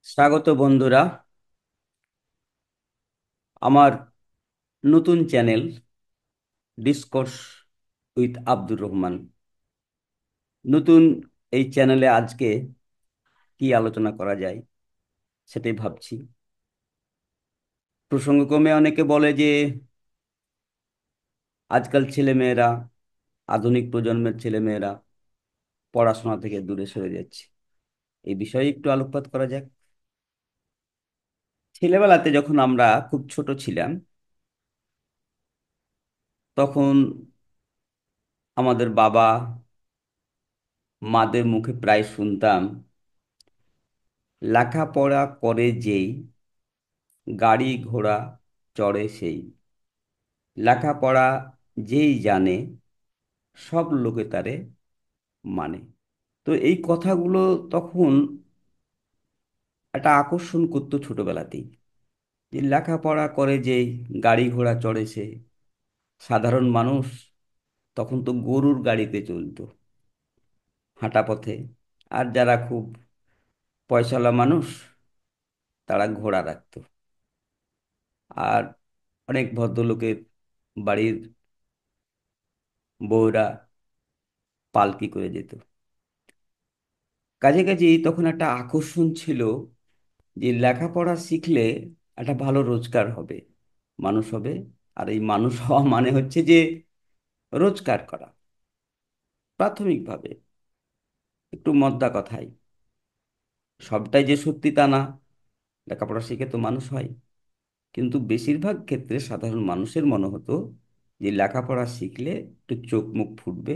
স্বাগত বন্ধুরা, আমার নতুন channel discourse with Abdur Rahman. নতুন এই চ্যানেলে আজকে কি আলোচনা করা যায় সেটাই ভাবছি। প্রসঙ্গক্রমে অনেকে বলে যে আজকাল ছেলেমেয়েরা, আধুনিক প্রজন্মের ছেলেমেয়েরা পড়াশোনা থেকে দূরে সরে যাচ্ছে। এই বিষয়ে একটু আলোকপাত করা যাক। ছেলেবেলাতে যখন আমরা খুব ছোট ছিলাম, তখন আমাদের বাবা মাদের মুখে প্রায় শুনতাম, লেখাপড়া করে যেই গাড়ি ঘোড়া চড়ে সেই, লেখাপড়া যেই জানে সব লোকে তারে মানে। তো এই কথাগুলো তখন একটা আকর্ষণ করতো ছোটবেলাতেই, যে লেখাপড়া করে যেই গাড়ি ঘোড়া চড়ে সে। সাধারণ মানুষ তখন তো গরুর গাড়িতে চলতো হাঁটা পথে, আর যারা খুব পয়সাওয়ালা মানুষ তারা ঘোড়া রাখতো। আর অনেক ভদ্রলোকের বাড়ির বউরা পালকি করে যেত। কাজে কাজেই তখন একটা আকর্ষণ ছিল যে লেখাপড়া শিখলে একটা ভালো রোজগার হবে, মানুষ হবে। আর এই মানুষ হওয়া মানে হচ্ছে যে রোজগার করা, প্রাথমিকভাবে। একটু মদ্দা কথাই, সবটাই যে সত্যি তা না। লেখাপড়া শিখে তো মানুষ হয়, কিন্তু বেশিরভাগ ক্ষেত্রে সাধারণ মানুষের মনে হতো যে লেখাপড়া শিখলে একটু চোখ মুখ ফুটবে।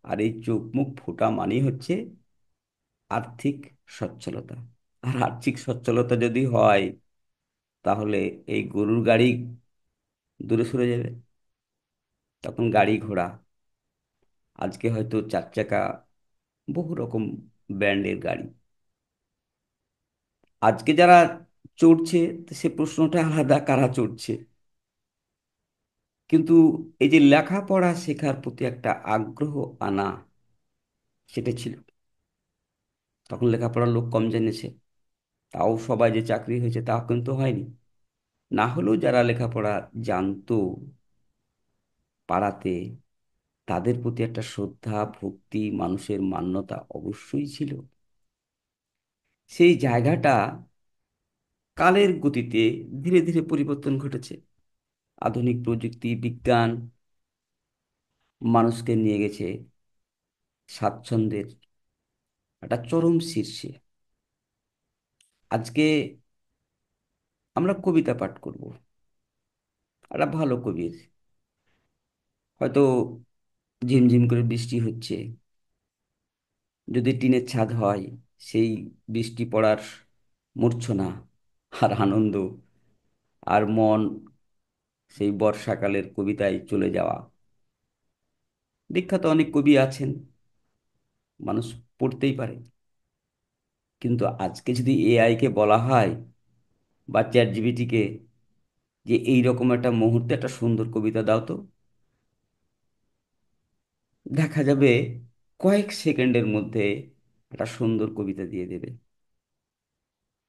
আর এই চোখ মুখ ফোটা মানেই হচ্ছে আর্থিক সচ্ছলতা। আর আর্থিক সচ্ছলতা যদি হয়, তাহলে এই গরুর গাড়ি দূরে সরে যাবে। তখন গাড়ি ঘোড়া, আজকে হয়তো চার চাকা, বহু রকম ব্র্যান্ডের গাড়ি আজকে যারা চড়ছে, সে প্রশ্নটা আলাদা, কারা চড়ছে। কিন্তু এই যে লেখাপড়া শেখার প্রতি একটা আগ্রহ আনা, সেটা ছিল। তখন লেখাপড়ার লোক কম জেনেছে, তাও সবাই যে চাকরি হয়েছে তা কিন্তু হয়নি। না হলেও যারা লেখাপড়া জানতো পাড়াতে, তাদের প্রতি একটা শ্রদ্ধা ভক্তি, মানুষের মান্যতা অবশ্যই ছিল। সেই জায়গাটা কালের গতিতে ধীরে ধীরে পরিবর্তন ঘটেছে। আধুনিক প্রযুক্তি বিজ্ঞান মানুষকে নিয়ে গেছে স্বাচ্ছন্দ্যের একটা চরম শীর্ষে। আজকে আমরা কবিতা পাঠ করব, একটা ভালো কবির, হয়তো ঝিমঝিম করে বৃষ্টি হচ্ছে, যদি টিনের ছাদ হয়, সেই বৃষ্টি পড়ার মূর্ছনা আর আনন্দ, আর মন সেই বর্ষাকালের কবিতায় চলে যাওয়া। বিখ্যাত অনেক কবি আছেন, মানুষ পড়তেই পারে। কিন্তু আজকে যদি এআই কে বলা হয়, বা চ্যাট জিপিটি কে, যে এইরকম একটা মুহূর্তে একটা সুন্দর কবিতা দাও তো, দেখা যাবে কয়েক সেকেন্ডের মধ্যে একটা সুন্দর কবিতা দিয়ে দেবে।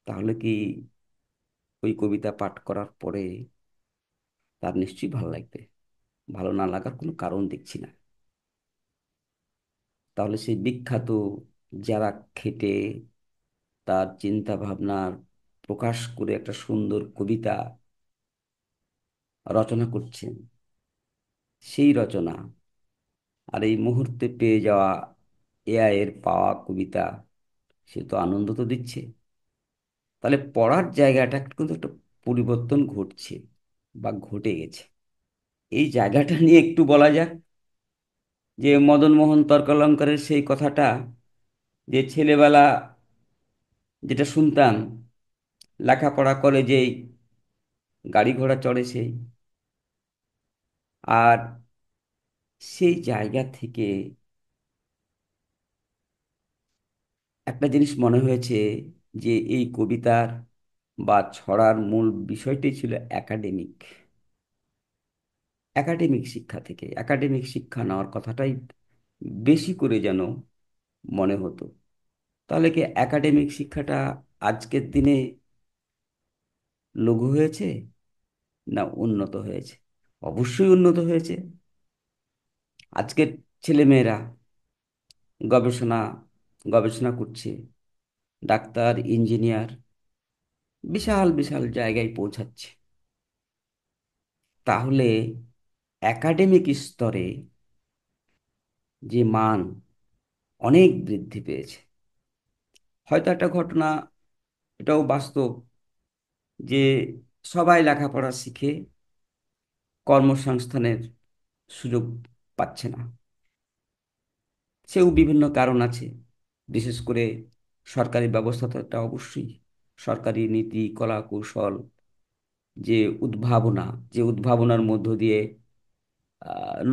তাহলে কি ওই কবিতা পাঠ করার পরে তার নিশ্চয়ই ভালো লাগবে? ভালো না লাগার কোনো কারণ দেখছি না। তাহলে সেই বিখ্যাত, যারা খেটে তার চিন্তা ভাবনার প্রকাশ করে একটা সুন্দর কবিতা রচনা করছেন, সেই রচনা আর এই মুহূর্তে পেয়ে যাওয়া এআই এর পাওয়া কবিতা, সে তো আনন্দ তো দিচ্ছে। তাহলে পড়ার জায়গাটা কিন্তু একটা পরিবর্তন ঘটছে বা ঘটে গেছে। এই জায়গাটা নিয়ে একটু বলা যাক। যে মদন মোহন তর্কালঙ্কারের সেই কথাটা, যে ছেলেবেলা যেটা শুনতাম, লেখাপড়া করে যেই গাড়ি ঘোড়া চড়ে সেই, আর সেই জায়গা থেকে একটা জিনিস মনে হয়েছে, যে এই কবিতার বা ছড়ার মূল বিষয়টি ছিল একাডেমিক। একাডেমিক শিক্ষা থেকে একাডেমিক শিক্ষা নেওয়ার কথাটাই বেশি করে যেন মনে হতো। তাহলে কি একাডেমিক শিক্ষাটা আজকের দিনে লঘু হয়েছে না উন্নত হয়েছে? অবশ্যই উন্নত হয়েছে। আজকের ছেলেমেয়েরা গবেষণা গবেষণা করছে, ডাক্তার, ইঞ্জিনিয়ার, বিশাল বিশাল জায়গায় পৌঁছাচ্ছে। তাহলে একাডেমিক স্তরে যে মান অনেক বৃদ্ধি পেয়েছে। হয়তো একটা ঘটনা, এটাও বাস্তব, যে সবাই লেখাপড়া শিখে কর্মসংস্থানের সুযোগ পাচ্ছে না। সেও বিভিন্ন কারণ আছে। বিশেষ করে সরকারি ব্যবস্থা তো একটা অবশ্যই, সরকারি নীতি, কলা কৌশল, যে উদ্ভাবনা, যে উদ্ভাবনার মধ্য দিয়ে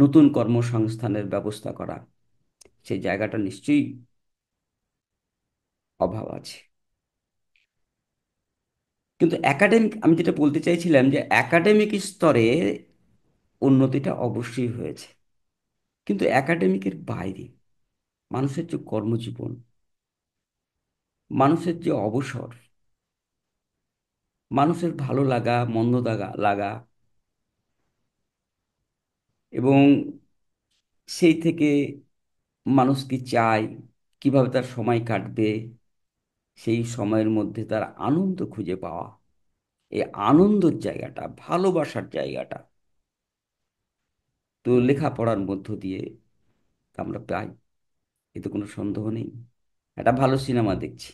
নতুন কর্মসংস্থানের ব্যবস্থা করা, সেই জায়গাটা নিশ্চয়ই অভাব আছে। কিন্তু একাডেমিক, আমি যেটা বলতে চাইছিলাম যে একাডেমিক স্তরে উন্নতিটা অবশ্যই হয়েছে, কিন্তু একাডেমিকের বাইরে মানুষের যে কর্মজীবন, মানুষের যে অবসর, মানুষের ভালো লাগা মন্দ লাগা লাগা, এবং সেই থেকে মানুষ কি চায়, কিভাবে তার সময় কাটবে, সেই সময়ের মধ্যে তার আনন্দ খুঁজে পাওয়া, এই আনন্দের জায়গাটা, ভালোবাসার জায়গাটা তো লেখাপড়ার মধ্য দিয়ে আমরা পাই, এতে কোনো সন্দেহ নেই। একটা ভালো সিনেমা দেখছি,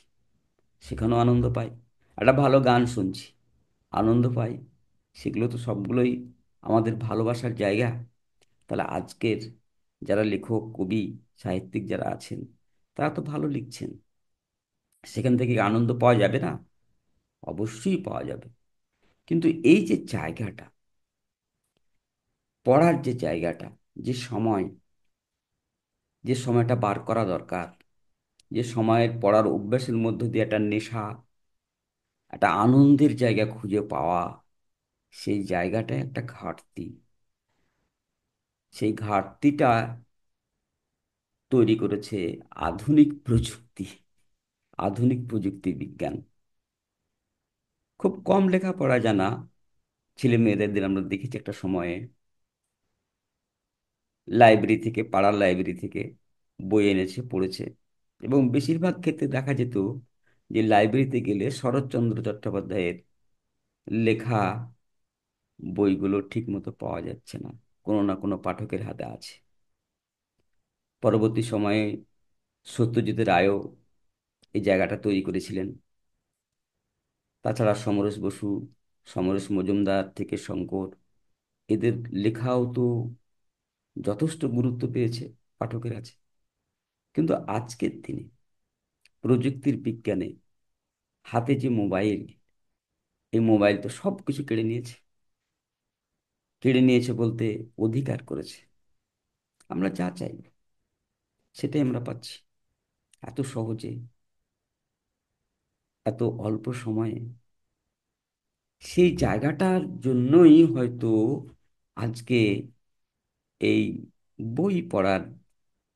সেখানেও আনন্দ পাই। একটা ভালো গান শুনছি, আনন্দ পাই। সেগুলো তো সবগুলোই আমাদের ভালোবাসার জায়গা। তাহলে আজকের যারা লেখক, কবি, সাহিত্যিক যারা আছেন, তারা তো ভালো লিখছেন, সেখান থেকে আনন্দ পাওয়া যাবে না? অবশ্যই পাওয়া যাবে। কিন্তু এই যে জায়গাটা, পড়ার যে জায়গাটা, যে সময়, যে সময়টা বার করা দরকার, যে সময়ের পড়ার অভ্যাসের মধ্য দিয়ে একটা নেশা, একটা আনন্দের জায়গা খুঁজে পাওয়া, সেই জায়গাটায় একটা ঘাটতি। সেই ঘাটতিটা তৈরি করেছে আধুনিক প্রযুক্তি, আধুনিক প্রযুক্তি বিজ্ঞান। খুব কম লেখাপড়া জানা ছেলে মেয়েদের দিন আমরা দেখেছি একটা সময়ে লাইব্রেরি থেকে, পাড়ার লাইব্রেরি থেকে বই এনেছে, পড়েছে। এবং বেশিরভাগ ক্ষেত্রে দেখা যেত যে লাইব্রেরিতে গেলে শরৎচন্দ্র চট্টোপাধ্যায়ের লেখা বইগুলো ঠিক মতো পাওয়া যাচ্ছে না, কোনো না কোনো পাঠকের হাতে আছে। পরবর্তী সময়ে সত্যজিৎ রায়ও এই জায়গাটা তৈরি করেছিলেন। তাছাড়া সমরেশ বসু, সমরেশ মজুমদার থেকে শঙ্কর, এদের লেখাও তো যথেষ্ট গুরুত্ব পেয়েছে পাঠকের কাছে। কিন্তু আজকের দিনে প্রযুক্তির বিজ্ঞানে হাতে যে মোবাইল, এই মোবাইল তো সব কিছু কেড়ে নিয়েছে। কেড়ে নিয়েছে বলতে অধিকার করেছে। আমরা যা চাই সেটাই আমরা পাচ্ছি, এত সহজে, এত অল্প সময়ে। সেই জায়গাটার জন্যই হয়তো আজকে এই বই পড়ার,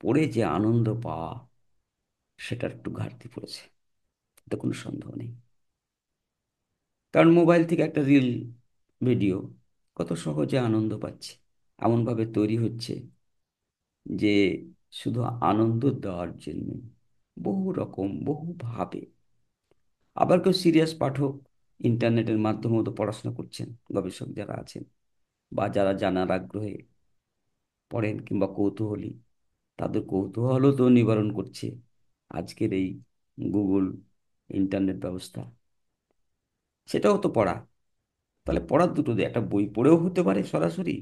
পড়ে যে আনন্দ পাওয়া, সেটার একটু ঘাটতি পড়েছে, এতে কোনো সন্দেহ নেই। কারণ মোবাইল থেকে একটা রিল ভিডিও কত সহজে আনন্দ পাচ্ছে, এমনভাবে তৈরি হচ্ছে যে শুধু আনন্দ দেওয়ার জন্য বহু রকম বহুভাবে। আবার কেউ সিরিয়াস পাঠক ইন্টারনেটের মাধ্যমেও তো পড়াশোনা করছেন, গবেষক যারা আছেন বা যারা জানার আগ্রহে পড়েন কিংবা কৌতূহলী, তাদের কৌতূহলও তো নিবারণ করছে আজকের এই গুগল, ইন্টারনেট ব্যবস্থা। সেটাও তো পড়া। তাহলে পড়ার দুটো দিয়ে, একটা বই পড়েও হতে পারে সরাসরি,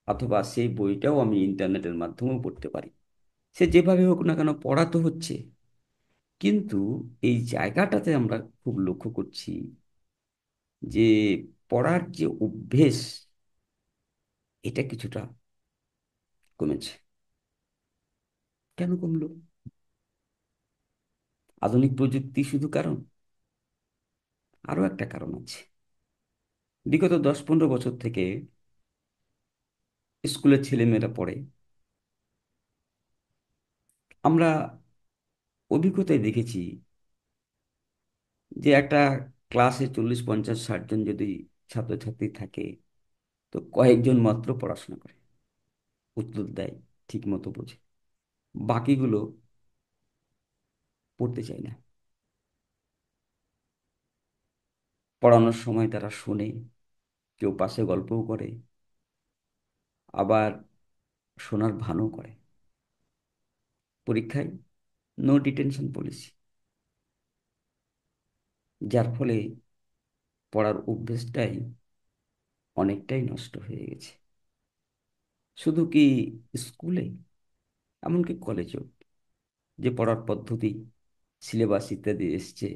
অথবা সেই বইটাও আমি ইন্টারনেটের মাধ্যমেও পড়তে পারি। সে যেভাবে হোক না কেন, পড়া তো হচ্ছে। কিন্তু এই জায়গাটাতে আমরা খুব লক্ষ্য করছি যে পড়ার যে অভ্যেস, এটা কিছুটা কমেছে। কেন কমলো? আধুনিক প্রযুক্তি শুধু কারণ? আরো একটা কারণ আছে। বিগত 10-15 বছর থেকে স্কুলের ছেলেমেয়েরা পড়ে, আমরা অভিজ্ঞতায় দেখেছি যে একটা ক্লাসে 40 50 60 জন যদি ছাত্রছাত্রী থাকে, তো কয়েকজন মাত্র পড়াশোনা করে, উত্তর দেয়, ঠিক মতো বোঝে, বাকিগুলো পড়তে চায় না। পড়ানোর সময় তারা শোনে, কেউ পাশে গল্পও করে, আবার শোনার ভানও করে। পরীক্ষায় নো ডিটেনশন পলিসি, যার ফলে পড়ার অভ্যেসটাই অনেকটাই নষ্ট হয়ে গেছে। শুধু কি স্কুলে, এমনকি কলেজেও যে পড়ার পদ্ধতি, সিলেবাস ইত্যাদি এসছে,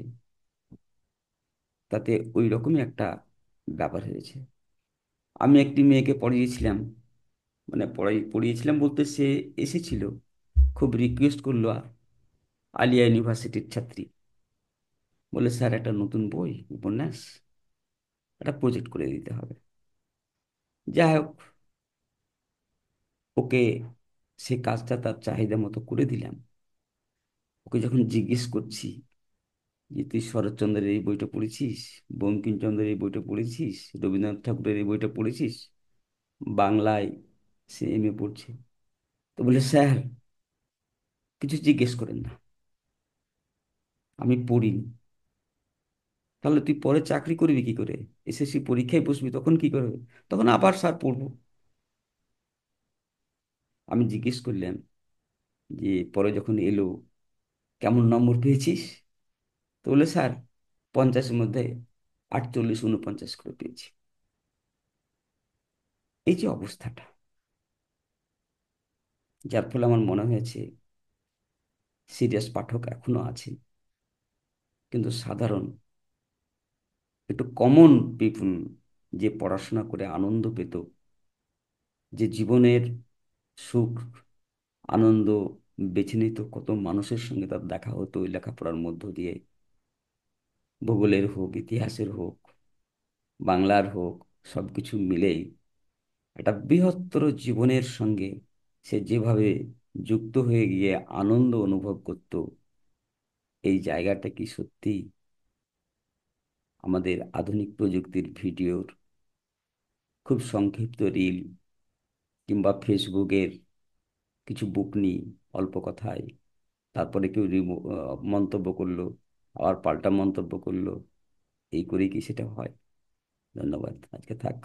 তাতে ওই রকমই একটা ব্যাপার হয়েছে। আমি একটি মেয়েকে পড়িয়েছিলাম, মানে পড়িয়েছিলাম বলতে সে এসেছিল, খুব রিকোয়েস্ট করলো, আলিয়া ইউনিভার্সিটির ছাত্রী, বলে স্যার একটা নতুন বই উপন্যাস, একটা প্রজেক্ট করে দিতে হবে। যাই হোক, ওকে সে কাজটা তার চাহিদা মতো করে দিলাম। ওকে যখন জিজ্ঞেস করছি যে তুই শরৎচন্দ্রের এই বইটা পড়েছিস, বঙ্কিমচন্দ্রের এই বইটা পড়েছিস, রবীন্দ্রনাথ ঠাকুরের এই বইটা পড়েছিস, বাংলায় সে এম.এ পড়ছে, তো বলে স্যার কিছু জিজ্ঞেস করেন না, আমি পড়িনি। তাহলে তুই পরে চাকরি করবি কি করে? এসএসসি পরীক্ষায় বসবি তখন কি করবে? তখন আবার স্যার পড়বো। আমি জিজ্ঞেস করলাম যে পরে যখন এলো, কেমন নম্বর পেয়েছিস? তো বলে স্যার 50-এর মধ্যে 48 49 করে পেয়েছি। এই যে অবস্থাটা, যার ফলে আমার মনে হয়েছে সিরিয়াস পাঠক এখনো আছে, কিন্তু সাধারণ একটু কমন পিপুল, যে পড়াশোনা করে আনন্দ পেত, যে জীবনের সুখ আনন্দ বেছে নিত, কত মানুষের সঙ্গে তার দেখা হতো ওই লেখাপড়ার মধ্য দিয়ে, ভূগোলের হোক, ইতিহাসের হোক, বাংলার হোক, সবকিছু মিলেই একটা বৃহত্তর জীবনের সঙ্গে সে যেভাবে যুক্ত হয়ে গিয়ে আনন্দ অনুভব করত, এই জায়গাটা কি সত্যি আমাদের আধুনিক প্রযুক্তির ভিডিওর খুব সংক্ষিপ্ত রিল, কিংবা ফেসবুকের কিছু বুক নিয়ে অল্প কথায় তারপরে কেউ মন্তব্য করলো, আবার পাল্টা মন্তব্য করলো, এই করেই কি সেটা হয়? ধন্যবাদ, আজকে থাক।